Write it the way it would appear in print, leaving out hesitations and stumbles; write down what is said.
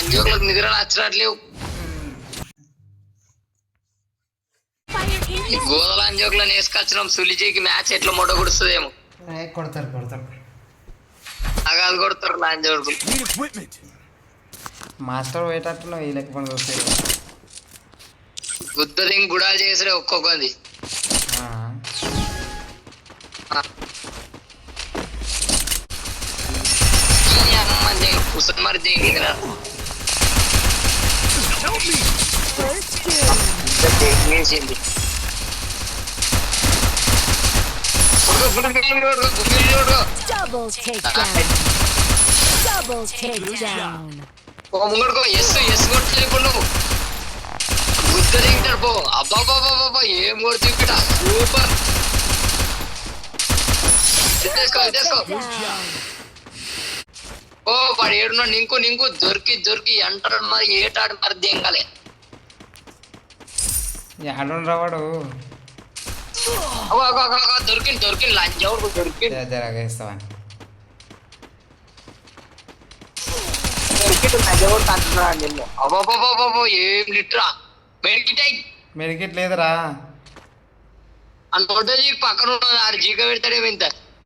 లంజోకులకు నిద్ర నచ్చట్లేవు. ఈ గోద లంజోకులను వేసుకొచ్చినాం. సులిజీకి మ్యాచ్ ఎట్లా మొడ కొడుతుందేమో. కొడతారు అగాది కొడతారు లంజోకులు. మాస్టర్ పోయేటట్టున్నావు ఈ లెక్క పని చూస్తే. గుద్దది గుడాలు చేసరే ఒక్కొక్కది. కుసన్ మరి దిగిరా ముంగడుకో. ఎస్ కొట్టలేదు ఇప్పుడు నువ్వు. గుద్ద దిగుతాడు పో. అబ్బాబాబాబా ఏం కొడుతు ఇక్కడ. సూపర్. ఓ వాడు ఏడున్నాడు. నింకు దొరికి అంటారు మరి ఏటాడు మరి దింగాలి. రావాడు దొరికి లంచ్ దొరికి అబ్బాబాబాబా ఏం లిటరా. మెడికిట్ లేదురా అంత పక్కన ఉన్నది. 6 జీగా పెడతాడేమో ఇంత.